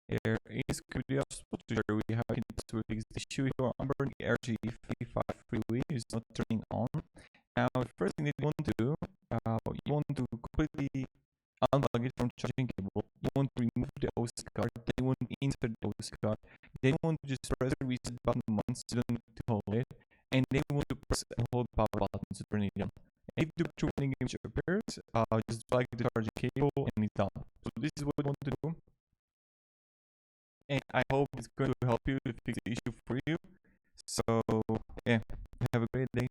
There is video spot to share we have to fix the issue here. Anbernic RG353V is not turning on. Now, the first thing that you want to do, you want to completely unplug it from charging cable. You want to remove the OS card. Then you want to insert the OS card. Then you want to just press the reset button once. You don't need to hold it. And then you want to press and hold the power button to turn it on. And if the true warning image appears, just plug the charging cable and it's done. So this is what you want to do. And I hope it's going to help you to fix the issue for you. So yeah, have a great day.